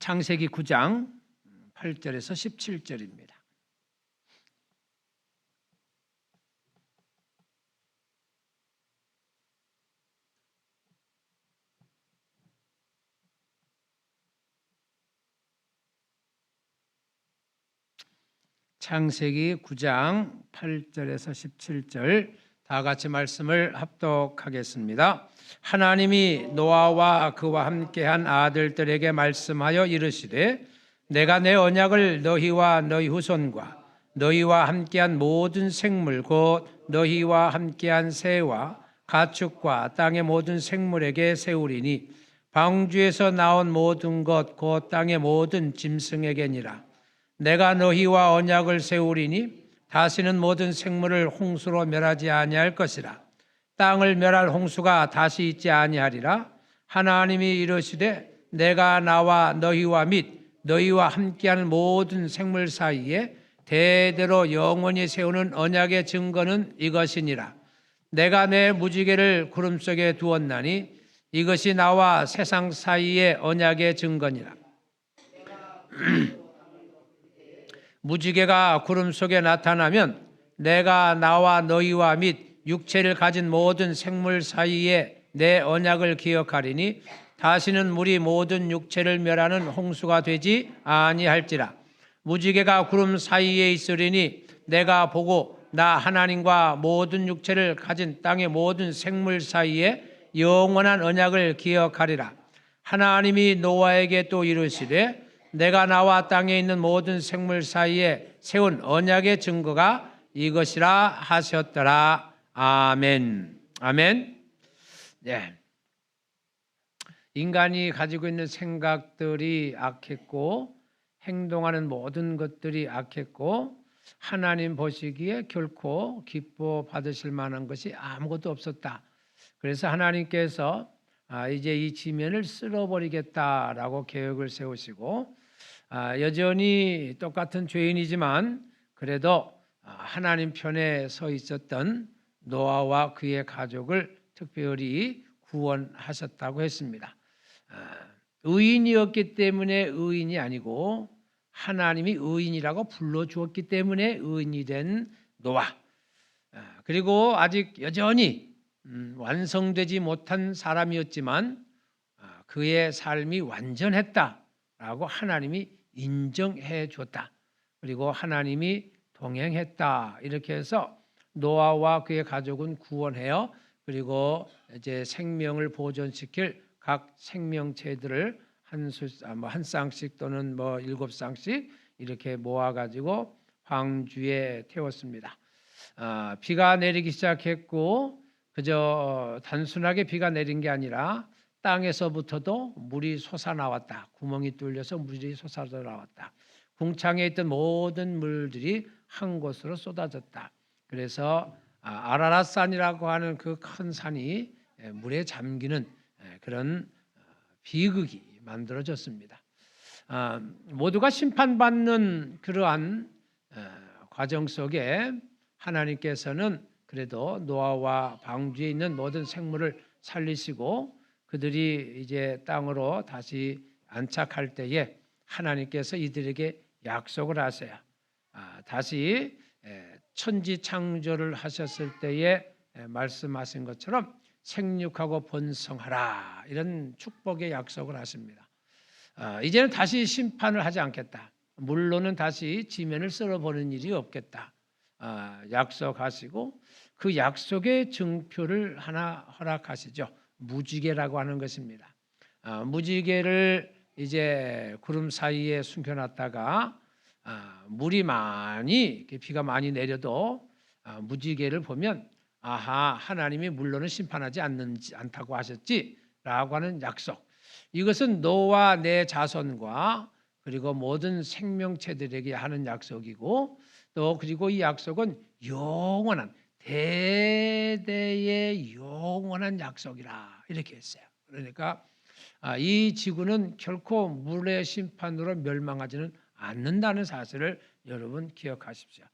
창세기 9장 8절에서 17절입니다. 창세기 9장 8절에서 17절 다 같이 말씀을 합독하겠습니다. 하나님이 노아와 그와 함께한 아들들에게 말씀하여 이르시되 내가 내 언약을 너희와 너희 후손과 너희와 함께한 모든 생물 곧 너희와 함께한 새와 가축과 땅의 모든 생물에게 세우리니 방주에서 나온 모든 것 곧 땅의 모든 짐승에게니라. 내가 너희와 언약을 세우리니 다시는 모든 생물을 홍수로 멸하지 아니할 것이라. 땅을 멸할 홍수가 다시 있지 아니하리라. 하나님이 이르시되 내가 나와 너희와 및 너희와 함께하는 모든 생물 사이에 대대로 영원히 세우는 언약의 증거는 이것이니라. 내가 내 무지개를 구름 속에 두었나니 이것이 나와 세상 사이의 언약의 증거니라. 무지개가 구름 속에 나타나면 내가 나와 너희와 및 육체를 가진 모든 생물 사이에 내 언약을 기억하리니 다시는 물이 모든 육체를 멸하는 홍수가 되지 아니할지라. 무지개가 구름 사이에 있으리니 내가 보고 나 하나님과 모든 육체를 가진 땅의 모든 생물 사이에 영원한 언약을 기억하리라. 하나님이 노아에게 또 이르시되 내가 나와 땅에 있는 모든 생물 사이에 세운 언약의 증거가 이것이라 하셨더라. 아멘. 아멘. 네. 인간이 가지고 있는 생각들이 악했고 행동하는 모든 것들이 악했고 하나님 보시기에 결코 기뻐 받으실 만한 것이 아무것도 없었다. 그래서 하나님께서 이제 이 지면을 쓸어버리겠다라고 계획을 세우시고 여전히 똑같은 죄인이지만 그래도 하나님 편에 서 있었던 노아와 그의 가족을 특별히 구원하셨다고 했습니다. 의인이었기 때문에 의인이 아니고 하나님이 의인이라고 불러주었기 때문에 의인이 된 노아. 그리고 아직 여전히 완성되지 못한 사람이었지만 그의 삶이 완전했다라고 하나님이 인정해 줬다. 그리고 하나님이 동행했다. 이렇게 해서 노아와 그의 가족은 구원해요. 그리고 이제 생명을 보존시킬 각 생명체들을 한 쌍씩 또는 7쌍씩 이렇게 모아가지고 방주에 태웠습니다. 비가 내리기 시작했고 그저 단순하게 비가 내린 게 아니라 땅에서부터도 물이 솟아나왔다. 구멍이 뚫려서 물이 솟아나왔다. 궁창에 있던 모든 물들이 한 곳으로 쏟아졌다. 그래서 아라랏산이라고 하는 그 큰 산이 물에 잠기는 그런 비극이 만들어졌습니다. 모두가 심판받는 그러한 과정 속에 하나님께서는 그래도 노아와 방주에 있는 모든 생물을 살리시고 그들이 이제 땅으로 다시 안착할 때에 하나님께서 이들에게 약속을 하세요. 다시 천지 창조를 하셨을 때에 말씀하신 것처럼 생육하고 번성하라 이런 축복의 약속을 하십니다. 이제는 다시 심판을 하지 않겠다. 물로는 다시 지면을 썰어보는 일이 없겠다. 약속하시고 그 약속의 증표를 하나 허락하시죠. 무지개라고 하는 것입니다. 무지개를 이제 구름 사이에 숨겨놨다가 물이 많이 비가 많이 내려도 무지개를 보면 하나님이 물로는 심판하지 않다고 하셨지라고 하는 약속. 이것은 너와 내 자손과 그리고 모든 생명체들에게 하는 약속이고 또 그리고 이 약속은 영원한 대대의 영원한 약속이라 이렇게 했어요. 그러니까 이 지구는 결코 물의 심판으로 멸망하지는 않는다는 사실을 여러분 기억하십시오.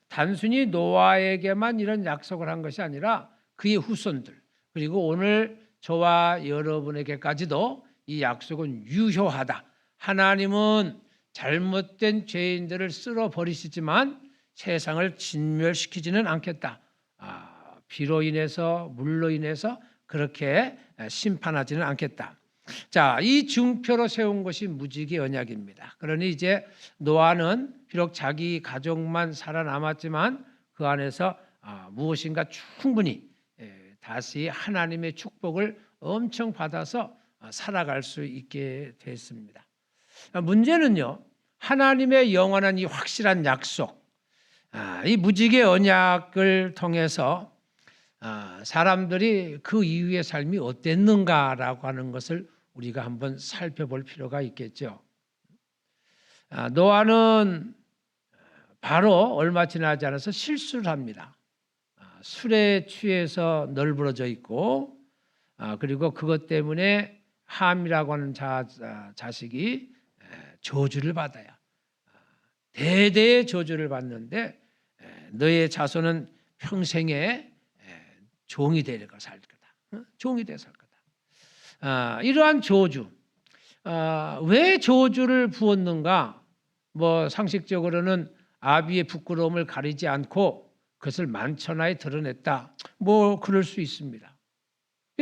단순히 노아에게만 이런 약속을 한 것이 아니라 그의 후손들 그리고 오늘 저와 여러분에게까지도 이 약속은 유효하다. 하나님은 잘못된 죄인들을 쓸어 버리시지만 세상을 진멸시키지는 않겠다. 비로 인해서 물로 인해서 그렇게 심판하지는 않겠다. 자, 이 증표로 세운 것이 무지개 언약입니다. 그러니 이제 노아는 비록 자기 가족만 살아남았지만 그 안에서 무엇인가 충분히 다시 하나님의 축복을 엄청 받아서 살아갈 수 있게 됐습니다. 문제는요, 하나님의 영원한 이 확실한 약속, 이 무지개 언약을 통해서 사람들이 그 이후의 삶이 어땠는가라고 하는 것을 우리가 한번 살펴볼 필요가 있겠죠. 노아는 바로 얼마 지나지 않아서 실수를 합니다. 술에 취해서 널브러져 있고, 그리고 그것 때문에 함이라고 하는 자식이 저주를 받아요. 대대의 저주를 받는데 너의 자손은 평생에 종이 되려고 살 거다. 종이 되어 살 거다. 이러한 저주. 왜 저주를 부었는가? 뭐 상식적으로는 아비의 부끄러움을 가리지 않고 그것을 만천하에 드러냈다. 뭐 그럴 수 있습니다.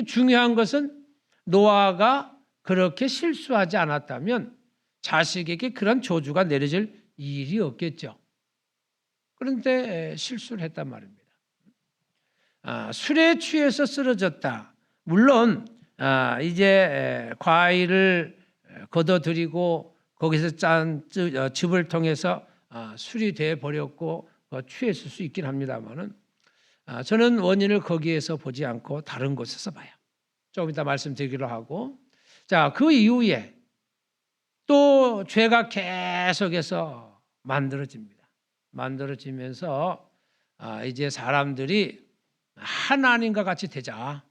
중요한 것은 노아가 그렇게 실수하지 않았다면 자식에게 그런 저주가 내려질 일이 없겠죠. 그런데 실수를 했단 말입니다. 술에 취해서 쓰러졌다. 물론 이제 과일을 걷어들이고 거기서 짠 즙을 통해서 술이 돼 버렸고 취했을 수 있긴 합니다만은 저는 원인을 거기에서 보지 않고 다른 곳에서 봐요. 조금 이따 말씀드리기로 하고, 자, 그 이후에 또 죄가 계속해서 만들어지면서 이제 사람들이 하나님과 같이 되자.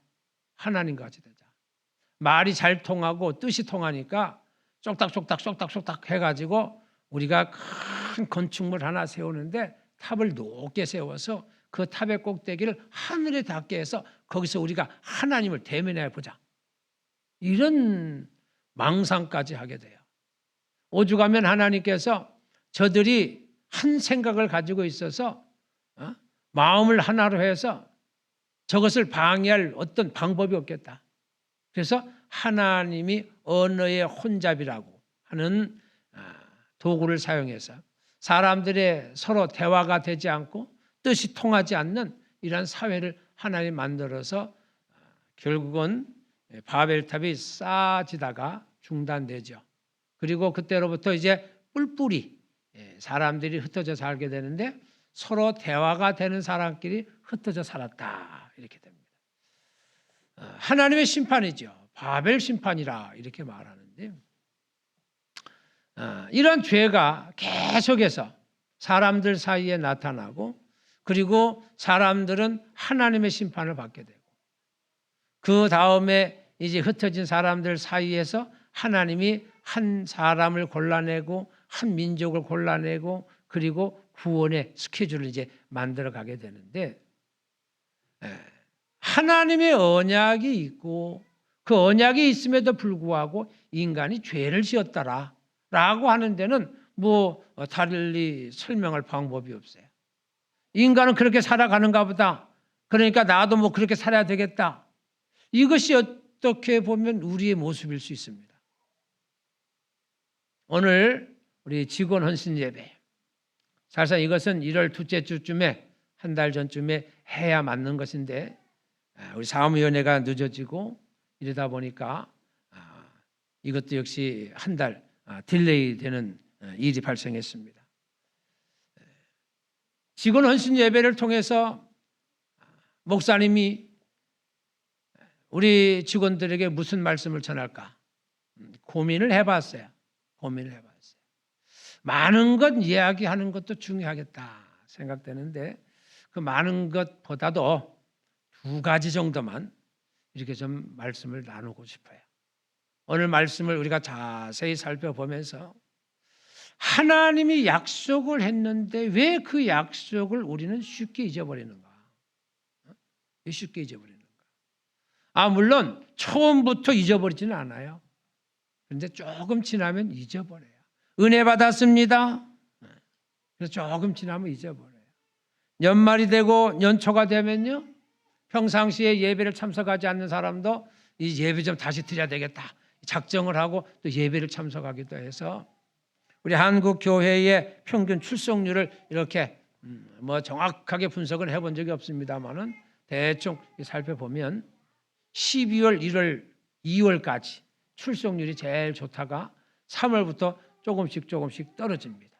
말이 잘 통하고 뜻이 통하니까 쪽닥쪽닥 해가지고 우리가 큰 건축물 하나 세우는데 탑을 높게 세워서 그 탑의 꼭대기를 하늘에 닿게 해서 거기서 우리가 하나님을 대면해 보자. 이런 망상까지 하게 돼요. 오죽하면 하나님께서 저들이 한 생각을 가지고 있어서 마음을 하나로 해서 저것을 방해할 어떤 방법이 없겠다. 그래서 하나님이 언어의 혼잡이라고 하는 도구를 사용해서 사람들의 서로 대화가 되지 않고 뜻이 통하지 않는 이러한 사회를 하나님 만들어서 결국은 바벨탑이 쌓아지다가 중단되죠. 그리고 그때로부터 이제 뿔뿔이 사람들이 흩어져 살게 되는데 서로 대화가 되는 사람끼리 흩어져 살았다. 이렇게 됩니다. 하나님의 심판이죠. 바벨 심판이라 이렇게 말하는데 이런 죄가 계속해서 사람들 사이에 나타나고 그리고 사람들은 하나님의 심판을 받게 되고 그 다음에 이제 흩어진 사람들 사이에서 하나님이 한 사람을 골라내고 한 민족을 골라내고 그리고 구원의 스케줄을 이제 만들어 가게 되는데 하나님의 언약이 있고 그 언약이 있음에도 불구하고 인간이 죄를 지었다라고 하는 데는 뭐 달리 설명할 방법이 없어요. 인간은 그렇게 살아가는가 보다. 그러니까 나도 뭐 그렇게 살아야 되겠다. 이것이 어떻게 보면 우리의 모습일 수 있습니다. 오늘 우리 직원 헌신 예배. 사실상 이것은 1월 둘째 주쯤에 한 달 전쯤에 해야 맞는 것인데 우리 사무위원회가 늦어지고 이러다 보니까 이것도 역시 한 달 딜레이 되는 일이 발생했습니다. 직원 헌신 예배를 통해서 목사님이 우리 직원들에게 무슨 말씀을 전할까 고민을 해봤어요. 많은 것 이야기하는 것도 중요하겠다 생각되는데 그 많은 것보다도 2가지 정도만 이렇게 좀 말씀을 나누고 싶어요. 오늘 말씀을 우리가 자세히 살펴보면서 하나님이 약속을 했는데 왜 그 약속을 우리는 쉽게 잊어버리는가? 왜 쉽게 잊어버리는가? 물론 처음부터 잊어버리지는 않아요. 그런데 조금 지나면 잊어버려요. 은혜 받았습니다. 그래서 조금 지나면 잊어버려요. 연말이 되고 연초가 되면요, 평상시에 예배를 참석하지 않는 사람도 이 예배 좀 다시 드려야 되겠다 작정을 하고 또 예배를 참석하기도 해서 우리 한국 교회의 평균 출석률을 이렇게 뭐 정확하게 분석을 해본 적이 없습니다만은 대충 살펴보면 12월, 1월, 2월까지 출석률이 제일 좋다가 3월부터 조금씩 떨어집니다.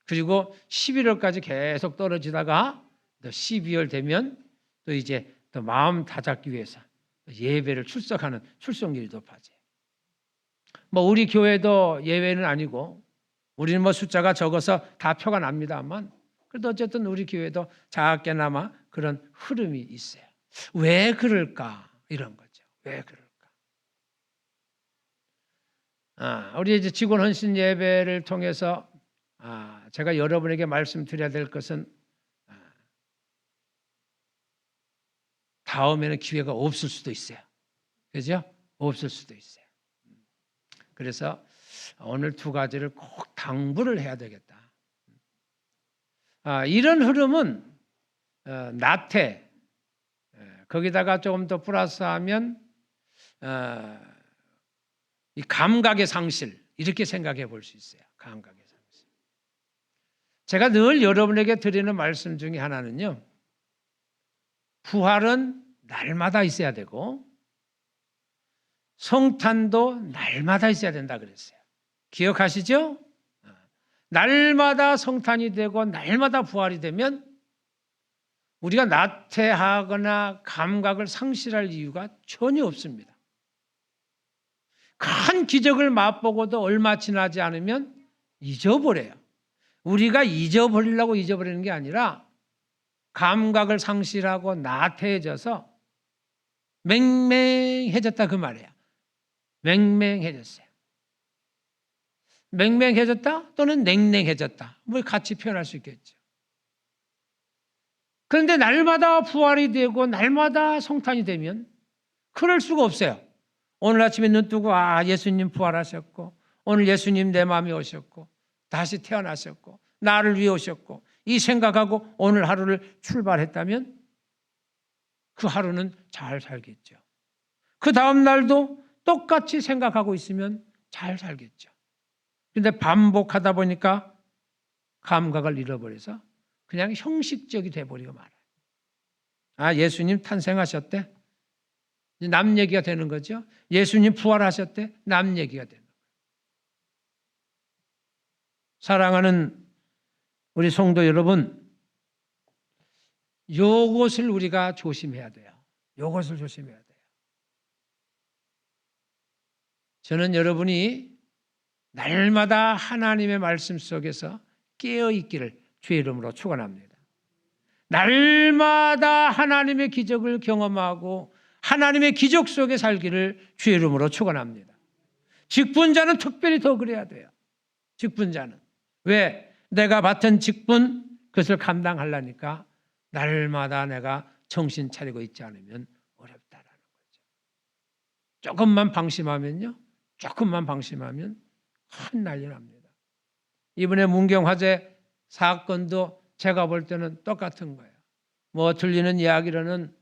그리고 11월까지 계속 떨어지다가 또 12월 되면 또 이제 또 마음 다잡기 위해서 예배를 출석하는 출석률이 높아져요. 뭐 우리 교회도 예외는 아니고 우리는 뭐 숫자가 적어서 다 표가 납니다만 그래도 어쨌든 우리 교회도 작게나마 그런 흐름이 있어요. 왜 그럴까? 이런 거죠. 왜 그럴까? 우리 이제 직원 헌신 예배를 통해서 제가 여러분에게 말씀드려야 될 것은 다음에는 기회가 없을 수도 있어요. 그죠? 없을 수도 있어요. 그래서 오늘 두 가지를 꼭 당부를 해야 되겠다. 이런 흐름은 나태, 거기다가 조금 더 플러스하면 이 감각의 상실 이렇게 생각해 볼 수 있어요. 감각의 상실. 제가 늘 여러분에게 드리는 말씀 중에 하나는요, 부활은 날마다 있어야 되고 성탄도 날마다 있어야 된다 그랬어요. 기억하시죠? 날마다 성탄이 되고 날마다 부활이 되면 우리가 나태하거나 감각을 상실할 이유가 전혀 없습니다. 큰 기적을 맛보고도 얼마 지나지 않으면 잊어버려요. 우리가 잊어버리려고 잊어버리는 게 아니라 감각을 상실하고 나태해져서 맹맹해졌다 그 말이에요. 맹맹해졌어요. 맹맹해졌다 또는 냉랭해졌다. 뭐 같이 표현할 수 있겠죠. 그런데 날마다 부활이 되고 날마다 성탄이 되면 그럴 수가 없어요. 오늘 아침에 눈 뜨고 예수님 부활하셨고 오늘 예수님 내 마음에 오셨고 다시 태어나셨고 나를 위해 오셨고 이 생각하고 오늘 하루를 출발했다면 그 하루는 잘 살겠죠. 그 다음 날도 똑같이 생각하고 있으면 잘 살겠죠. 그런데 반복하다 보니까 감각을 잃어버려서 그냥 형식적이 돼버리고 말아요. 예수님 탄생하셨대? 남 얘기가 되는 거죠. 예수님 부활하셨대? 남 얘기가 되는 거예요. 사랑하는 우리 성도 여러분, 요것을 우리가 조심해야 돼요. 요것을 조심해야 돼요. 저는 여러분이 날마다 하나님의 말씀 속에서 깨어있기를 주의 이름으로 축원합니다. 날마다 하나님의 기적을 경험하고 하나님의 기적 속에 살기를 주의 이름으로 축원합니다. 직분자는 특별히 더 그래야 돼요. 직분자는. 왜? 내가 맡은 직분 그것을 감당하려니까 날마다 내가 정신 차리고 있지 않으면 어렵다라는 거죠. 조금만 방심하면 큰 난리 납니다. 이번에 문경화재 사건도 제가 볼 때는 똑같은 거예요. 뭐 들리는 이야기로는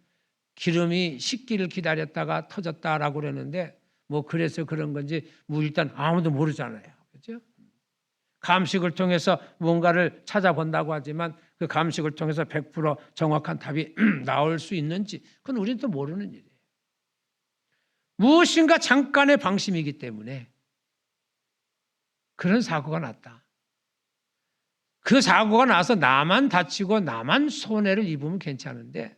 기름이 식기를 기다렸다가 터졌다라고 그러는데 뭐 그래서 그런 건지 뭐 일단 아무도 모르잖아요. 그렇죠? 감식을 통해서 뭔가를 찾아본다고 하지만 그 감식을 통해서 100% 정확한 답이 나올 수 있는지 그건 우리는 또 모르는 일이에요. 무엇인가 잠깐의 방심이기 때문에 그런 사고가 났다. 그 사고가 나서 나만 다치고 나만 손해를 입으면 괜찮은데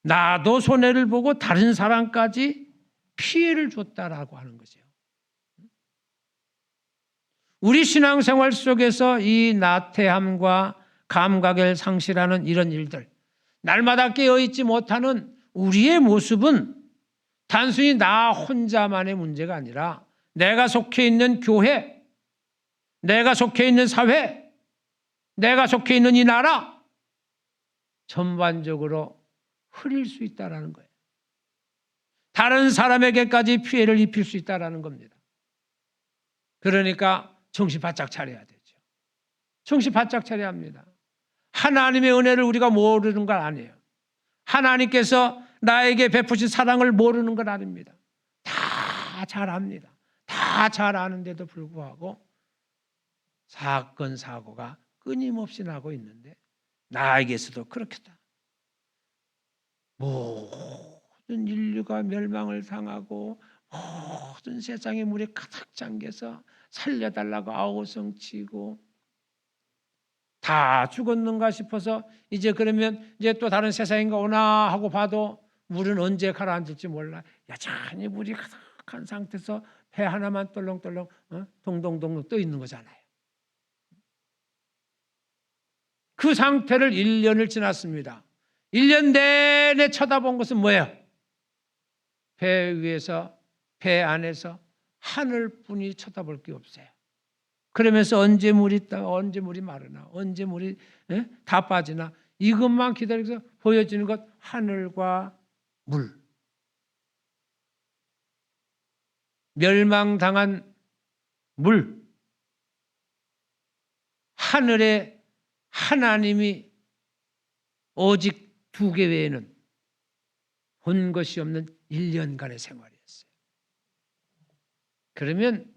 나도 손해를 보고 다른 사람까지 피해를 줬다라고 하는 거죠. 우리 신앙생활 속에서 이 나태함과 감각을 상실하는 이런 일들, 날마다 깨어있지 못하는 우리의 모습은 단순히 나 혼자만의 문제가 아니라 내가 속해 있는 교회, 내가 속해 있는 사회, 내가 속해 있는 이 나라 전반적으로 흐릴 수 있다는 거예요. 다른 사람에게까지 피해를 입힐 수 있다는 겁니다. 그러니까 정신 바짝 차려야 되죠. 정신 바짝 차려야 합니다. 하나님의 은혜를 우리가 모르는 건 아니에요. 하나님께서 나에게 베푸신 사랑을 모르는 건 아닙니다. 다 잘 압니다. 다 잘 아는데도 불구하고 사건 사고가 끊임없이 나고 있는데 나에게서도 그렇겠다. 모든 인류가 멸망을 당하고 모든 세상의 물이 가득 잠겨서 살려달라고 아우성치고 다 죽었는가 싶어서 이제 그러면 이제 또 다른 세상인가 오나 하고 봐도 물은 언제 가라앉을지 몰라. 여전히 물이 가득한 상태에서 배 하나만 떨렁떨렁 동동동 떠 있는 거잖아요. 그 상태를 1년을 지났습니다. 1년 내내 쳐다본 것은 뭐예요? 배 위에서, 배 안에서 하늘뿐이 쳐다볼 게 없어요. 그러면서 언제 물이 마르나, 언제 물이 다 빠지나 이것만 기다려서 보여지는 것 하늘과 물. 멸망당한 물. 하늘에 하나님이 오직 2개 외에는 본 것이 없는 1년간의 생활이었어요. 그러면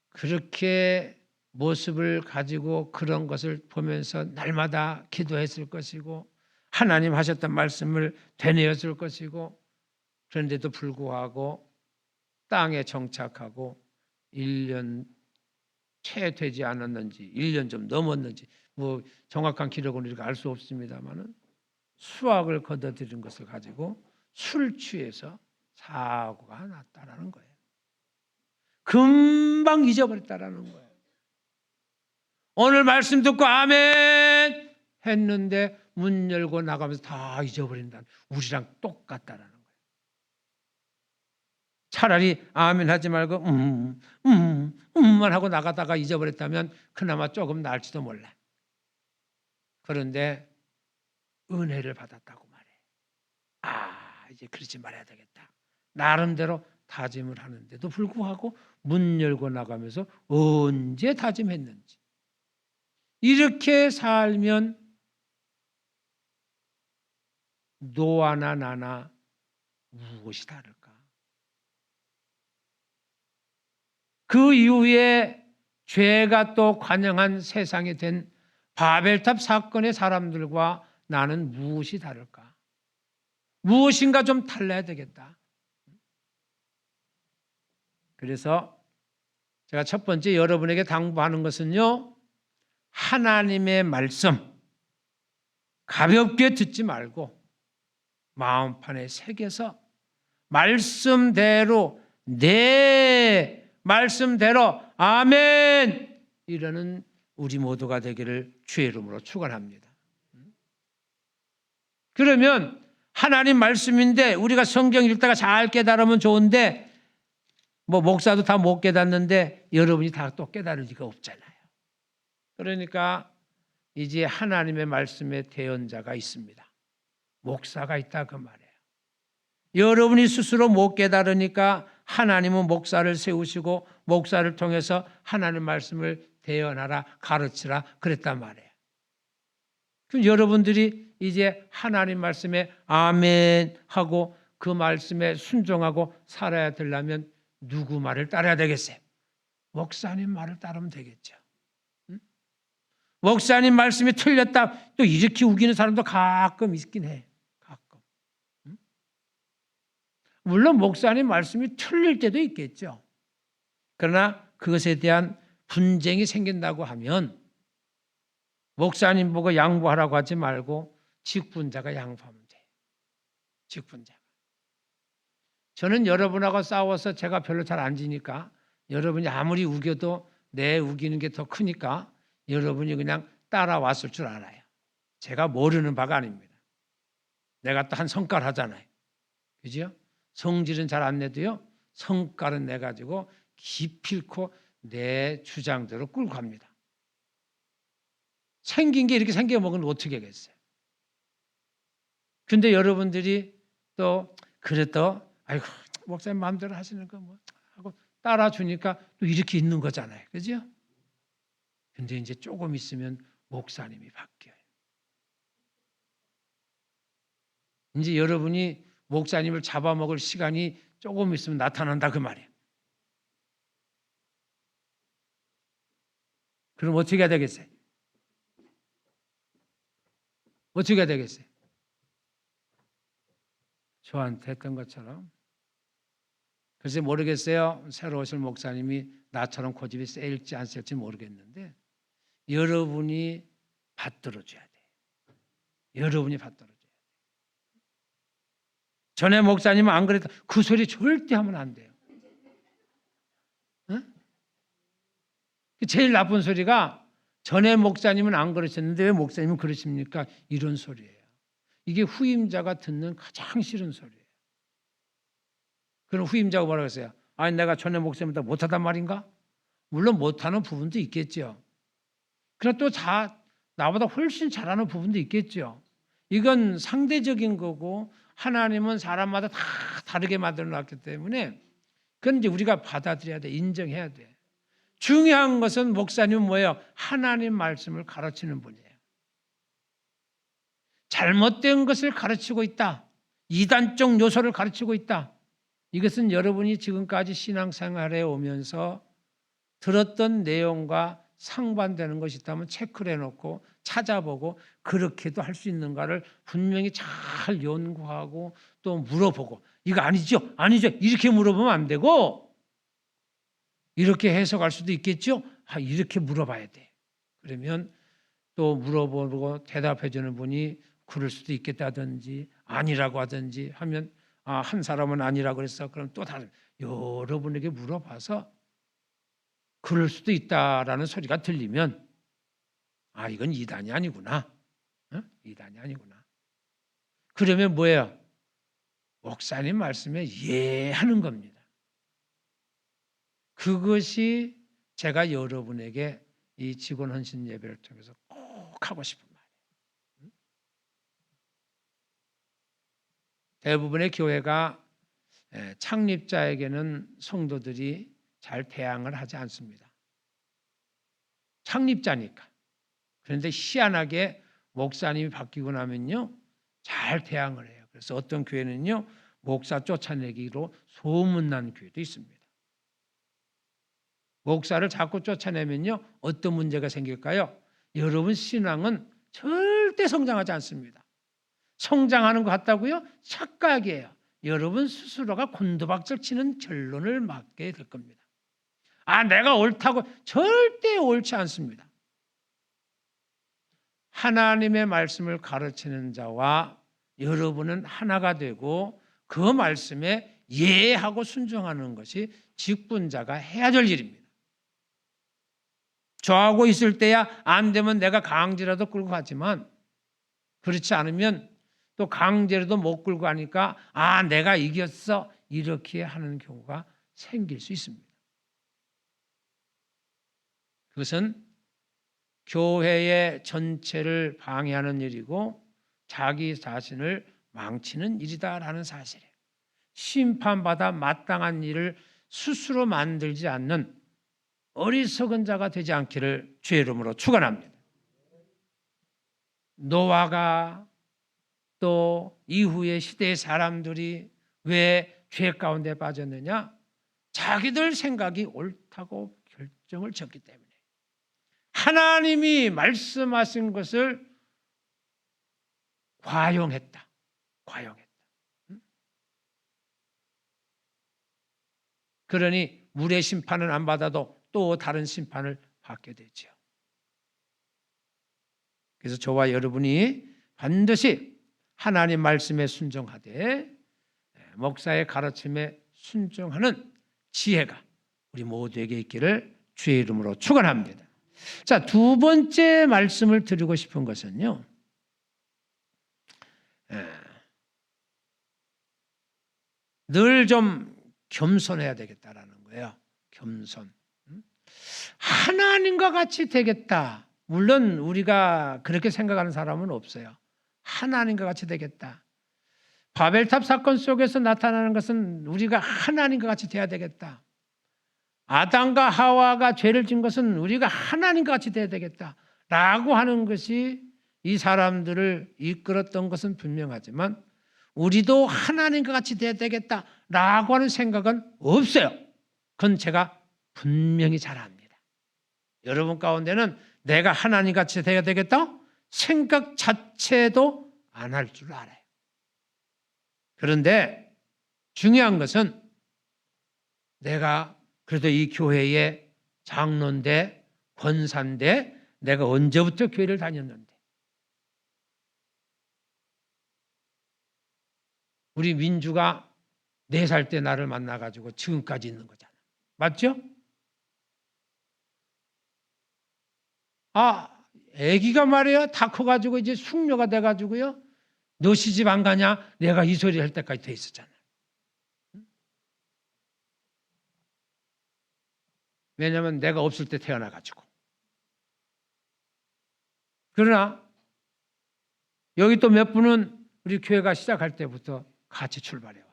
그렇게 모습을 가지고 그런 것을 보면서 날마다 기도했을 것이고 하나님 하셨던 말씀을 되뇌었을 것이고 그런데도 불구하고 땅에 정착하고 1년 채 되지 않았는지 1년 좀 넘었는지 뭐 정확한 기록은 우리가 알 수 없습니다만은 수확을 거둬들인 것을 가지고 술 취해서 사고가 났다라는 거예요. 금방 잊어버렸다라는 거예요. 오늘 말씀 듣고 아멘 했는데 문 열고 나가면서 다 잊어버린다. 우리랑 똑같다라는 거예요. 차라리 아멘 하지 말고 만 하고 나가다가 잊어버렸다면 그나마 조금 나을지도 몰라. 그런데 은혜를 받았다고 말해. 이제 그러지 말아야 되겠다. 나름대로 다짐을 하는데도 불구하고 문 열고 나가면서 언제 다짐했는지. 이렇게 살면 노아나 나나 무엇이 다를까? 그 이후에 죄가 또 관영한 세상이 된 바벨탑 사건의 사람들과 나는 무엇이 다를까? 무엇인가 좀 달라야 되겠다. 그래서 제가 첫 번째 여러분에게 당부하는 것은요, 하나님의 말씀 가볍게 듣지 말고 마음판에 새겨서 말씀대로 내 말씀대로 아멘 이러는 우리 모두가 되기를 주의 이름으로 축원합니다. 그러면 하나님 말씀인데 우리가 성경 읽다가 잘 깨달으면 좋은데 뭐 목사도 다 못 깨닫는데 여러분이 다 또 깨달을 리가 없잖아요. 그러니까 이제 하나님의 말씀의 대언자가 있습니다. 목사가 있다 그 말이에요. 여러분이 스스로 못 깨달으니까 하나님은 목사를 세우시고 목사를 통해서 하나님의 말씀을 대언하라 가르치라 그랬단 말이에요. 그럼 여러분들이 이제 하나님 말씀에 아멘 하고 그 말씀에 순종하고 살아야 되려면 누구 말을 따라야 되겠어요? 목사님 말을 따르면 되겠죠. 목사님 말씀이 틀렸다 또 이렇게 우기는 사람도 가끔 있긴 해. 가끔. 물론 목사님 말씀이 틀릴 때도 있겠죠. 그러나 그것에 대한 분쟁이 생긴다고 하면 목사님 보고 양보하라고 하지 말고 직분자가 양보하면 돼요. 직분자가. 저는 여러분하고 싸워서 제가 별로 잘 안 지니까 여러분이 아무리 우겨도 내 우기는 게 더 크니까 여러분이 그냥 따라왔을 줄 알아요. 제가 모르는 바가 아닙니다. 내가 또 한 성깔 하잖아요. 그죠? 성질은 잘 안 내도요. 성깔은 내가지고 기필코 내 주장대로 끌고 갑니다. 생긴 게 이렇게 생겨먹으면 어떻게 하겠어요? 근데 여러분들이 또 그래도 아이고 목사님 마음대로 하시는 거 뭐 하고 따라주니까 또 이렇게 있는 거잖아요. 그죠? 근데 이제 조금 있으면 목사님이 바뀌어요. 이제 여러분이 목사님을 잡아먹을 시간이 조금 있으면 나타난다 그 말이에요. 그럼 어떻게 해야 되겠어요? 어떻게 해야 되겠어요? 저한테 했던 것처럼. 글쎄 모르겠어요. 새로 오실 목사님이 나처럼 고집이 세일지 안 세일지 모르겠는데 여러분이 받들어줘야 돼요. 여러분이 받들어줘야 돼요. 전에 목사님은 안 그랬다. 그 소리 절대 하면 안 돼요. 응? 제일 나쁜 소리가 전에 목사님은 안 그러셨는데 왜 목사님은 그러십니까? 이런 소리예요. 이게 후임자가 듣는 가장 싫은 소리예요. 그럼 후임자가 뭐라고 했어요? 아니 내가 전에 목사님보다 못하단 말인가? 물론 못하는 부분도 있겠죠. 그러나 또 나보다 훨씬 잘하는 부분도 있겠죠. 이건 상대적인 거고 하나님은 사람마다 다 다르게 만들어 놨기 때문에 그건 이제 우리가 받아들여야 돼. 인정해야 돼. 중요한 것은 목사님은 뭐예요? 하나님 말씀을 가르치는 분이에요. 잘못된 것을 가르치고 있다. 이단적 요소를 가르치고 있다. 이것은 여러분이 지금까지 신앙생활에 오면서 들었던 내용과 상반되는 것이 있다면 체크를 해놓고 찾아보고 그렇게도 할 수 있는가를 분명히 잘 연구하고 또 물어보고 이거 아니죠? 아니죠? 이렇게 물어보면 안 되고 이렇게 해석할 수도 있겠죠? 이렇게 물어봐야 돼. 그러면 또 물어보고 대답해 주는 분이 그럴 수도 있겠다든지 아니라고 하든지 하면 한 사람은 아니라고 그랬어. 그럼 또 다른 여러분에게 물어봐서 그럴 수도 있다라는 소리가 들리면 이건 이단이 아니구나. 이단이 아니구나. 그러면 뭐예요? 목사님 말씀에 예하는 겁니다. 그것이 제가 여러분에게 이 직원 헌신 예배를 통해서 꼭 하고 싶은 말이에요. 대부분의 교회가 창립자에게는 성도들이 잘 대항을 하지 않습니다. 창립자니까. 그런데 희한하게 목사님이 바뀌고 나면요 잘 대항을 해요. 그래서 어떤 교회는요 목사 쫓아내기로 소문난 교회도 있습니다. 목사를 자꾸 쫓아내면요 어떤 문제가 생길까요? 여러분 신앙은 절대 성장하지 않습니다. 성장하는 것 같다고요? 착각이에요. 여러분 스스로가 곤두박질 치는 결론을 맞게 될 겁니다. 내가 옳다고 절대 옳지 않습니다. 하나님의 말씀을 가르치는 자와 여러분은 하나가 되고 그 말씀에 예하고 순종하는 것이 직분자가 해야 될 일입니다. 저하고 있을 때야 안 되면 내가 강제라도 끌고 가지만 그렇지 않으면 또 강제로도 못 끌고 가니까 내가 이겼어 이렇게 하는 경우가 생길 수 있습니다. 그것은 교회의 전체를 방해하는 일이고 자기 자신을 망치는 일이다라는 사실이에요. 심판받아 마땅한 일을 스스로 만들지 않는 어리석은 자가 되지 않기를 주의 이름으로 축원합니다. 노아가 또 이후의 시대의 사람들이 왜 죄 가운데 빠졌느냐? 자기들 생각이 옳다고 결정을 지었기 때문에 하나님이 말씀하신 것을 과용했다. 그러니 물의 심판을 안 받아도 또 다른 심판을 받게 되죠. 그래서 저와 여러분이 반드시 하나님 말씀에 순종하되 목사의 가르침에 순종하는 지혜가 우리 모두에게 있기를 주의 이름으로 축원합니다. 자, 두 번째 말씀을 드리고 싶은 것은요. 늘 좀 겸손해야 되겠다라는 거예요. 겸손. 하나님과 같이 되겠다. 물론 우리가 그렇게 생각하는 사람은 없어요. 하나님과 같이 되겠다. 바벨탑 사건 속에서 나타나는 것은 우리가 하나님과 같이 돼야 되겠다. 아담과 하와가 죄를 진 것은 우리가 하나님과 같이 돼야 되겠다라고 하는 것이 이 사람들을 이끌었던 것은 분명하지만 우리도 하나님과 같이 돼야 되겠다라고 하는 생각은 없어요. 그건 제가 분명히 잘 압니다. 여러분 가운데는 내가 하나님과 같이 돼야 되겠다? 생각 자체도 안 할 줄 알아요. 그런데 중요한 것은 내가 그래도 이 교회의 장로인데 권사인데 내가 언제부터 교회를 다녔는데 우리 민주가 4살 때 나를 만나가지고 지금까지 있는 거잖아. 맞죠? 애기가 말이야 다 커가지고 이제 숙녀가 돼가지고요. 너 시집 안 가냐? 내가 이 소리 할 때까지 돼 있었잖아. 왜냐하면 내가 없을 때 태어나가지고. 그러나 여기 또 몇 분은 우리 교회가 시작할 때부터 같이 출발해와.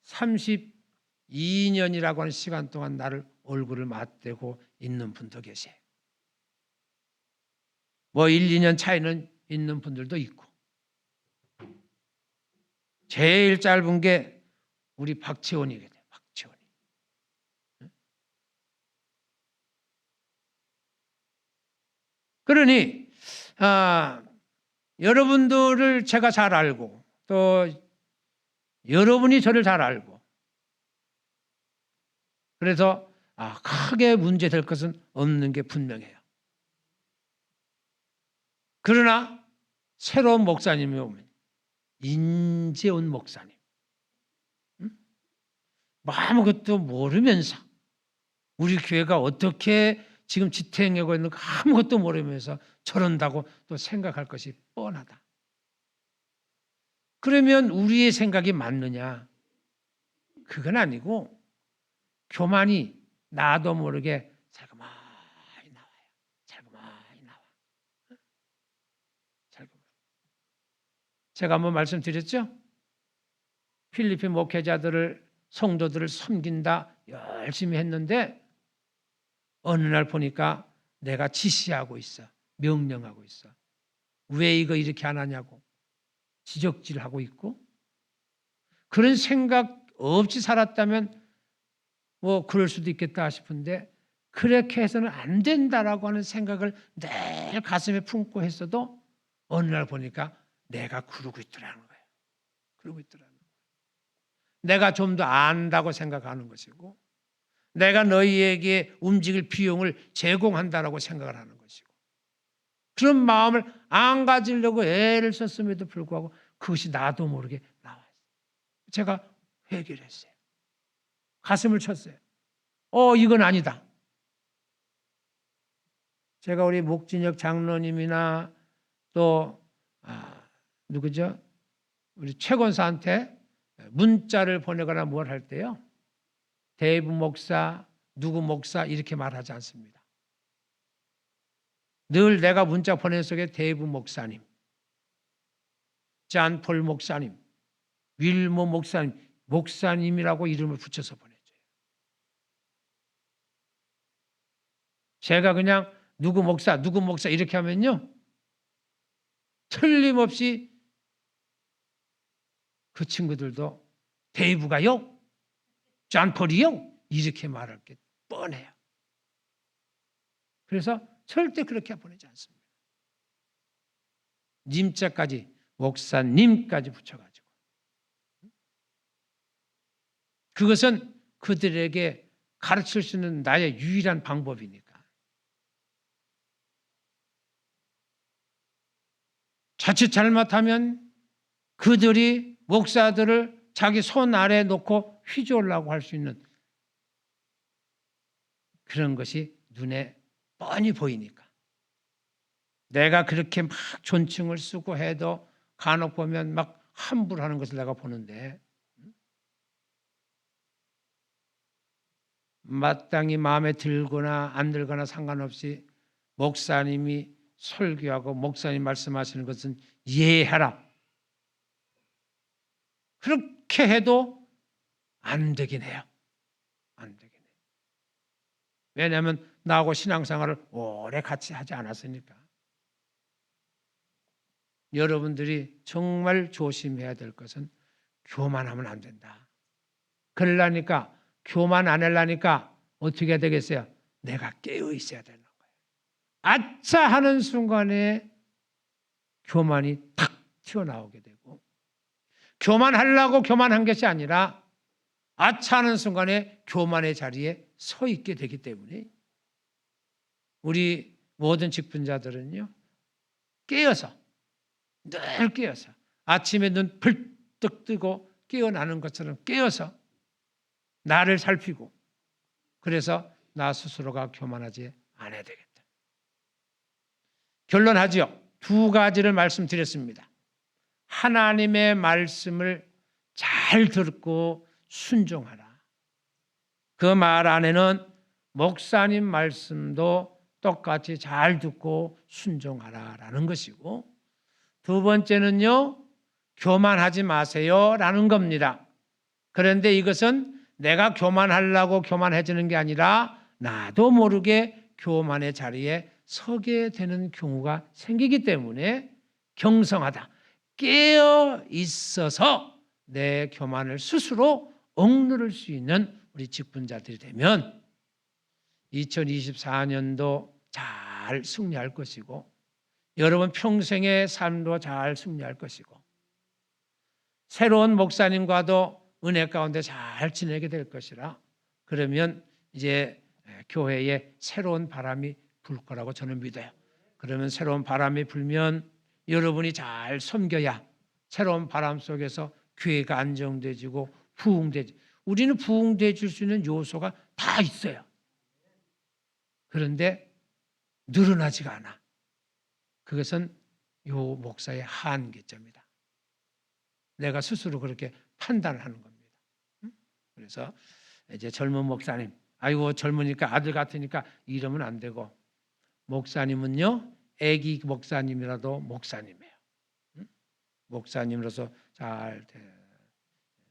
32년이라고 하는 시간 동안 나를 얼굴을 맞대고 있는 분도 계세요. 뭐 1, 2년 차이는 있는 분들도 있고. 제일 짧은 게 우리 박채원이거든요. 박채원이. 그러니 여러분들을 제가 잘 알고 또 여러분이 저를 잘 알고 그래서 크게 문제될 것은 없는 게 분명해요. 그러나 새로운 목사님이 오면 인재원 목사님 아무것도 모르면서 우리 교회가 어떻게 지금 지탱하고 있는가 아무것도 모르면서 저런다고 또 생각할 것이 뻔하다. 그러면 우리의 생각이 맞느냐? 그건 아니고 교만이 나도 모르게 살그마히 나와요. 살그마히 나와. 살그마히. 제가 한번 말씀드렸죠? 필리핀 목회자들을 성도들을 섬긴다 열심히 했는데 어느 날 보니까 내가 지시하고 있어. 명령하고 있어. 왜 이거 이렇게 안 하냐고 지적질하고 있고 그런 생각 없이 살았다면 뭐 그럴 수도 있겠다 싶은데 그렇게 해서는 안 된다라고 하는 생각을 늘 가슴에 품고 했어도 어느 날 보니까 내가 그러고 있더라는 거예요. 그러고 있더라는 거예요. 내가 좀 더 안다고 생각하는 것이고 내가 너희에게 움직일 비용을 제공한다라고 생각을 하는 것이고 그런 마음을 안 가지려고 애를 썼음에도 불구하고 그것이 나도 모르게 나왔어요. 제가 회개를 했어요. 가슴을 쳤어요. 이건 아니다. 제가 우리 목진혁 장로님이나 또 누구죠? 우리 최 권사한테 문자를 보내거나 뭘 할 때요. 데이브 목사, 누구 목사 이렇게 말하지 않습니다. 늘 내가 문자 보낸 속에 데이브 목사님, 잔 폴 목사님, 윌모 목사님, 목사님이라고 이름을 붙여서 보내줘요. 제가 그냥 누구 목사 이렇게 하면요. 틀림없이 그 친구들도 데이브가요? 잔 폴이요? 이렇게 말할 게 뻔해요. 그래서 절대 그렇게 보내지 않습니다. 님자까지 목사님까지 붙여가지고 그것은 그들에게 가르칠 수 있는 나의 유일한 방법이니까. 자칫 잘못하면 그들이 목사들을 자기 손 아래에 놓고 휘저으려고 할 수 있는 그런 것이 눈에 뻔히 보이니까. 내가 그렇게 막 존칭을 쓰고 해도 간혹 보면 막 함부로 하는 것을 내가 보는데 마땅히 마음에 들거나 안 들거나 상관없이 목사님이 설교하고 목사님 말씀하시는 것은 이해하라. 그렇게 해도 안 되긴 해요. 안 되긴 해요. 왜냐하면 나하고 신앙생활을 오래 같이 하지 않았으니까. 여러분들이 정말 조심해야 될 것은 교만하면 안 된다. 그러려니까 교만 안 하려니까 어떻게 해야 되겠어요? 내가 깨어 있어야 되는 거예요. 아차 하는 순간에 교만이 탁 튀어나오게 되고, 교만하려고 교만한 것이 아니라 아차 하는 순간에 교만의 자리에 서 있게 되기 때문에 우리 모든 직분자들은요, 깨어서, 늘 깨어서, 아침에 눈 벌떡 뜨고 깨어나는 것처럼 깨어서 나를 살피고, 그래서 나 스스로가 교만하지 않아야 되겠다. 결론하지요. 두 가지를 말씀드렸습니다. 하나님의 말씀을 잘 듣고 순종하라. 그 말 안에는 목사님 말씀도 똑같이 잘 듣고 순종하라라는 것이고, 두 번째는요, 교만하지 마세요라는 겁니다. 그런데 이것은 내가 교만하려고 교만해지는 게 아니라 나도 모르게 교만의 자리에 서게 되는 경우가 생기기 때문에 경성하다, 깨어 있어서 내 교만을 스스로 억누를 수 있는 우리 직분자들이 되면 2024년도 잘 승리할 것이고, 여러분 평생의 삶도 잘 승리할 것이고, 새로운 목사님과도 은혜 가운데 잘 지내게 될 것이라, 그러면 이제 교회에 새로운 바람이 불 거라고 저는 믿어요. 그러면 새로운 바람이 불면 여러분이 잘 섬겨야 새로운 바람 속에서 교회가 안정되지고 부흥되지. 우리는 부흥되질 수 있는 요소가 다 있어요. 그런데 늘어나지가 않아. 그것은 요 목사의 한계점이다. 내가 스스로 그렇게 판단을 하는 겁니다. 그래서 이제 젊은 목사님, 아이고 젊으니까 아들 같으니까 이러면 안 되고, 목사님은요, 애기 목사님이라도 목사님이에요. 목사님으로서 잘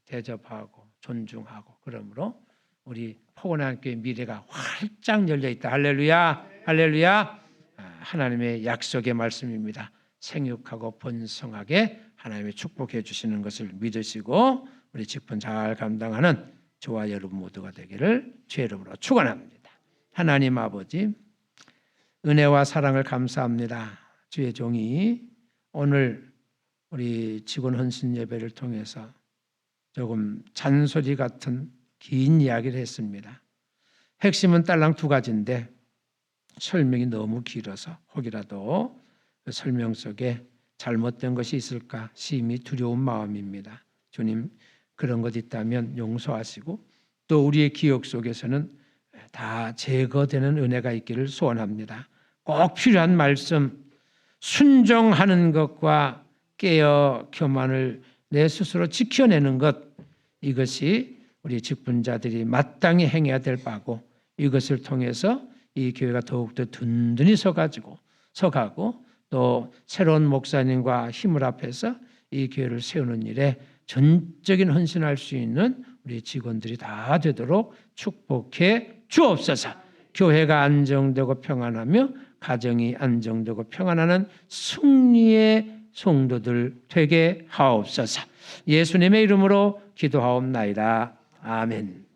대접하고 존중하고, 그러므로 우리 포근한 교회 미래가 활짝 열려 있다. 할렐루야, 할렐루야. 하나님의 약속의 말씀입니다. 생육하고 번성하게 하나님이 축복해 주시는 것을 믿으시고 우리 직분 잘 감당하는 저와 여러분 모두가 되기를 주의 이름으로 축원합니다. 하나님 아버지, 은혜와 사랑을 감사합니다. 주의 종이 오늘 우리 직원 헌신 예배를 통해서 조금 잔소리 같은 긴 이야기를 했습니다. 핵심은 딸랑 두 가지인데 설명이 너무 길어서 혹이라도 그 설명 속에 잘못된 것이 있을까 심히 두려운 마음입니다. 주님, 그런 것 있다면 용서하시고 또 우리의 기억 속에서는 다 제거되는 은혜가 있기를 소원합니다. 꼭 필요한 말씀, 순종하는 것과 깨어 교만을 내 스스로 지켜내는 것, 이것이 우리 직분자들이 마땅히 행해야 될 바고, 이것을 통해서 이 교회가 더욱더 든든히 서가고 또 새로운 목사님과 힘을 합해서 이 교회를 세우는 일에 전적인 헌신할 수 있는 우리 직원들이 다 되도록 축복해 주옵소서. 교회가 안정되고 평안하며 가정이 안정되고 평안하는 승리의 성도들 되게 하옵소서. 예수님의 이름으로 기도하옵나이다. 아멘.